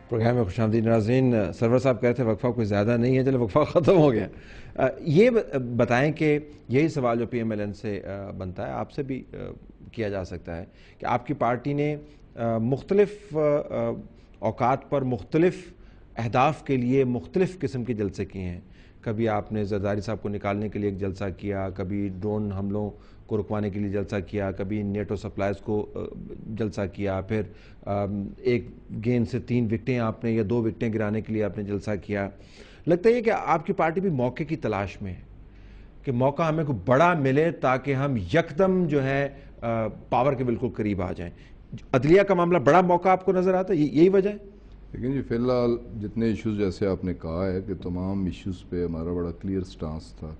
Programme میں خوش آمدید ناظرین. سرور صاحب کہتے ہیں وقفہ کوئی زیادہ نہیں ہے، چلو وقفہ ختم ہو گیا. یہ بتائیں کہ یہی سوال جو پی ایم ایل این سے بنتا ہے آپ سے بھی کیا جا سکتا ہے کہ آپ کی پارٹی نے مختلف اوقات پر مختلف اہداف کے لیے مختلف قسم کے جلسے کیے ہیں. کبھی آپ نے زرداری صاحب کو نکالنے کے لیے ایک جلسہ کیا، کبھی ڈرون حملوں کو رکوانے کے لیے جلسہ کیا، کبھی نیٹو سپلائز کو جلسہ کیا، پھر ایک گیند سے 3 وکٹیں آپ نے یا 2 وکٹیں گرانے کے لیے آپ نے جلسہ کیا. لگتا ہے کہ آپ کی پارٹی بھی موقع کی تلاش میں ہے کہ موقع ہمیں کو بڑا ملے تاکہ ہم یکدم جو ہے پاور کے بالکل قریب آ جائیں. عدلیہ کا معاملہ بڑا موقع آپ کو نظر آتا ہے، یہی وجہ ہے؟ لیکن جی فی الحال جتنے ایشوز جیسے آپ نے کہا ہے کہ تمام ایشوز پہ ہمارا بڑا کلیئر سٹانس تھا.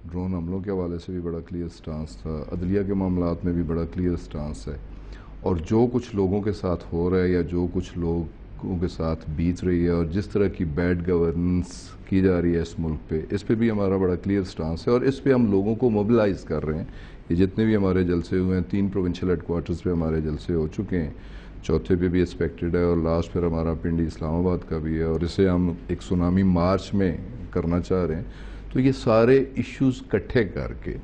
ڈرون حملوں کے حوالے سے بھی بڑا کلیئر سٹانس تھا، عدلیہ کے معاملات میں بھی بڑا کلیئر سٹانس ہے. اور جو کچھ لوگوں کے ساتھ ہو رہا ہے یا جو کچھ لوگوں کے ساتھ بیت رہی ہے اور جس طرح کی بیڈ گورننس کی جا رہی ہے اس ملک پہ، اس پہ بھی ہمارا بڑا کلیئر سٹانس ہے. اور اس پہ ہم لوگوں کو موبلائز کر رہے ہیں. یہ جتنے بھی ہمارے جلسے ہوئے ہیں، 3 پروونشل ہیڈ کوارٹرز پہ ہمارے جلسے ہو چکے ہیں، چوتھے پہ بھی ایکسپیکٹڈ ہے، اور لاسٹ پھر ہمارا پنڈی اسلام آباد کا بھی ہے، اور اسے ہم ایک سونامی مارچ میں کرنا چاہ رہے ہیں. تو یہ سارے ایشوز کٹھے کر کے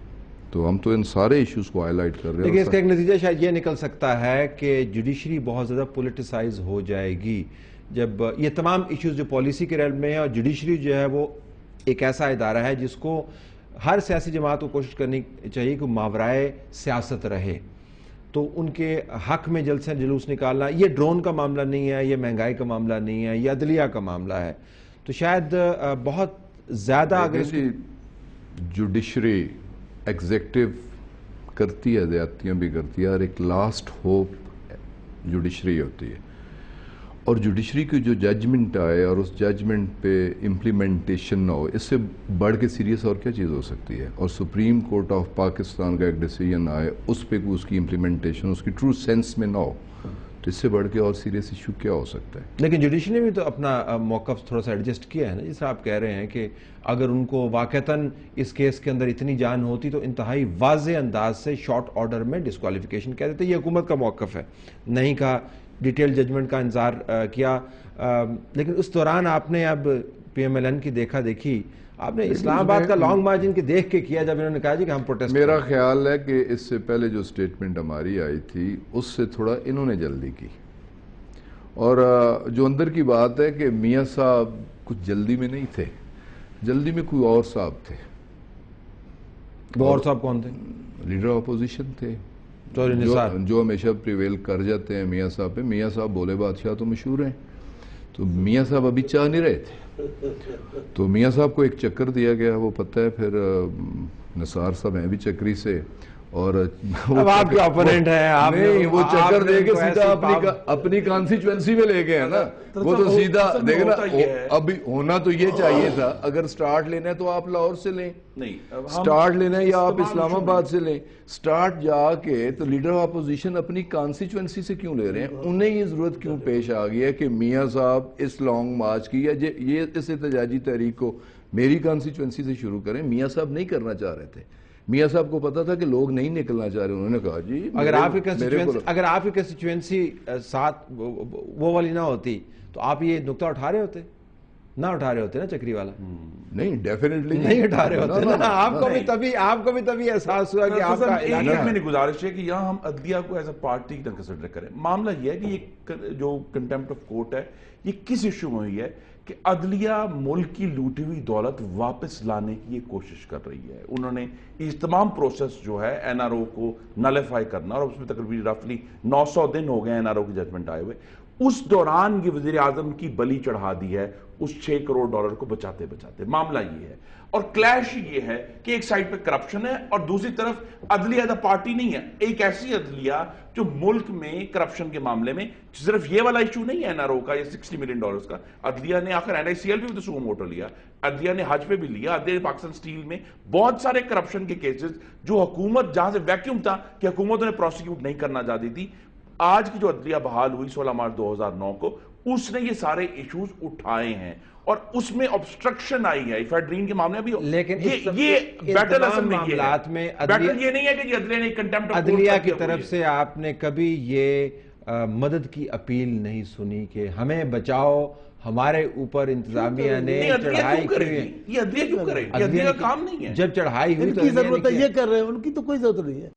تو ہم تو ان سارے ایشوز کو ہائی لائٹ کر رہے ہیں. لیکن اس کا ایک نتیجہ شاید یہ نکل سکتا ہے کہ جوڈیشری بہت زیادہ پولیٹیسائز ہو جائے گی جب یہ تمام ایشوز جو پالیسی کے ریلم میں ہیں، اور جوڈیشری جو ہے وہ ایک ایسا ادارہ ہے جس کو ہر سیاسی جماعت کو کوشش کرنی چاہیے کہ ماورائے سیاست رہے. تو ان کے حق میں جلسے جلوس نکالنا، یہ ڈرون کا معاملہ نہیں ہے، یہ مہنگائی کا معاملہ نہیں ہے، یہ عدلیہ کا معاملہ ہے. تو شاید بہت زیادہ اگر جوڈیشری ایگزیکٹو کرتی ہے، زیادتیاں بھی کرتی ہے، اور ایک لاسٹ ہوپ جوڈیشری ہوتی ہے. اور جوڈیشری کی جو ججمنٹ آئے اور اس ججمنٹ پہ امپلیمنٹیشن نہ ہو، اس سے بڑھ کے سیریس اور کیا چیز ہو سکتی ہے. اور سپریم کورٹ آف پاکستان کا ایک ڈیسیجن آئے، اس پہ اس کی امپلیمنٹیشن اس کی ٹرو سینس میں نہ ہو، تو اس سے بڑھ کے اور سیریس ایشو کیا ہو سکتا ہے. لیکن جوڈیشری نے بھی تو اپنا موقف تھوڑا سا ایڈجسٹ کیا ہے نا، جس طرح آپ کہہ رہے ہیں کہ اگر ان کو واقعتاً اس کیس کے اندر اتنی جان ہوتی تو انتہائی واضح انداز سے شارٹ آرڈر میں ڈسکوالیفیکیشن کہہ دیتے. یہ حکومت کا موقف ہے، نہیں کہا، ڈیٹیل ججمنٹ کا انتظار کیا. لیکن اس دوران آپ نے اب پی ایم ایل این کی دیکھا دیکھی، آپ نے اسلام آباد کا لانگ مارجن کے دیکھ کے کیا جب انہوں نے کہا جی کہ ہم پروٹیسٹ. میرا خیال ہے کہ اس سے پہلے جو سٹیٹمنٹ ہماری آئی تھی اس سے تھوڑا انہوں نے جلدی کی. اور جو اندر کی بات ہے کہ میاں صاحب کچھ جلدی میں نہیں تھے، جلدی میں کوئی اور صاحب تھے. وہ اور صاحب کون تھے؟ لیڈر اپوزیشن تھے جو ہمیشہ پریویل کر جاتے ہیں میاں صاحب پہ. میاں صاحب بولے بادشاہ تو مشہور ہیں، تو میاں صاحب ابھی چاہ نہیں رہے تھے، تو میاں صاحب کو ایک چکر دیا گیا. وہ پتہ ہے پھر نثار صاحب ہیں بھی چکری سے، اور آپ کے اپوننٹ ہیں، نہیں وہ چکر دے کے سیدھا اپنی کانسٹیچوئنسی میں لے گئے ہیں نا. وہ تو سیدھا دیکھیں نا، ابھی ہونا تو یہ چاہیے تھا اگر سٹارٹ لینا ہے تو آپ لاہور سے لیں، سٹارٹ لینا ہے یا آپ اسلام آباد سے لیں. سٹارٹ جا کے تو لیڈر آف اپوزیشن اپنی کانسٹیچوئنسی سے کیوں لے رہے ہیں؟ انہیں یہ ضرورت کیوں پیش آ گئی ہے کہ میاں صاحب اس لانگ مارچ کی یا یہ اس احتجاجی تحریک کو میری کانسٹیچوئنسی سے شروع کریں؟ میاں صاحب نہیں کرنا چاہ رہے تھے. میاں صاحب کو پتا تھا کہ لوگ نہیں نکلنا چاہ رہے. انہوں نے کہا جی اگر آپ کی کنسٹیچوئنسی ساتھ وہ والی نہ ہوتی تو آپ یہ نقطہ اٹھا رہے ہوتے؟ نہ اٹھا رہے ہوتے نا چکری والا؟ نہیں ڈیفینیٹلی نہیں اٹھا رہے ہوتے نا. آپ کو بھی تبھی احساس ہوا کہ آپ کا میری گزارش ہے کہ یہاں ہم عدلیہ کو ایز اے پارٹی نہ کنسیڈر کریں. معاملہ یہ ہے کہ یہ جو کنٹیمپٹ آف کورٹ ہے یہ کس ایشو میں ہوئی ہے کہ عدلیہ ملک کی لوٹی ہوئی دولت واپس لانے کی یہ کوشش کر رہی ہے. انہوں نے اس تمام پروسیس جو ہے این آر او کو نلیفائی کرنا، اور اس میں تقریباً رفلی 900 دن ہو گئے این آر او کی ججمنٹ آئے ہوئے. اس دوران یہ وزیر اعظم کی بلی چڑھا دی ہے اس $6 کروڑ کو بچاتے بچاتے. معاملہ یہ ہے، اور کلیش یہ ہے کہ ایک سائڈ پہ کرپشن ہے اور دوسری طرف عدلیہ دا پارٹی نہیں ہے. ایک ایسی عدلیہ جو ملک میں کرپشن کے معاملے میں صرف یہ والا ایشو نہیں ہے این آر او کا یا $60 ملین کا. عدلیہ نے آخر این آئی سی ایل پہ بھی تو سو موٹو لیا، عدلیہ نے حج پہ بھی لیا، عدلیہ نے پاکستان سٹیل میں بہت سارے کرپشن کے کیسز جو حکومت جہاں سے ویکیوم تھا کہ حکومتوں نے پروسیکیوٹ نہیں کرنا چاہتی تھی. آج کی جو عدلیہ بحال ہوئی 16 مارچ 2009 کو، اس نے یہ سارے ایشوز اٹھائے ہیں اور اس میں obstruction آئی ہے فیڈرین کے معاملے بھی. لیکن یہ بیٹل اصل میں بیٹل یہ نہیں ہے کہ عدلیہ نے کنٹیمپٹ عدلیہ کی طرف سے آپ نے کبھی یہ مدد کی اپیل نہیں سنی کہ ہمیں بچاؤ، ہمارے اوپر انتظامیہ نے چڑھائی کی ہے؟ یہ عدلیہ کیوں کرے؟ یہ عدلیہ کا کام نہیں ہے. جب چڑھائی ہوئی ان کی ضرورت ہے، یہ کر رہے ہیں، ان کی تو کوئی ضرورت نہیں ہے.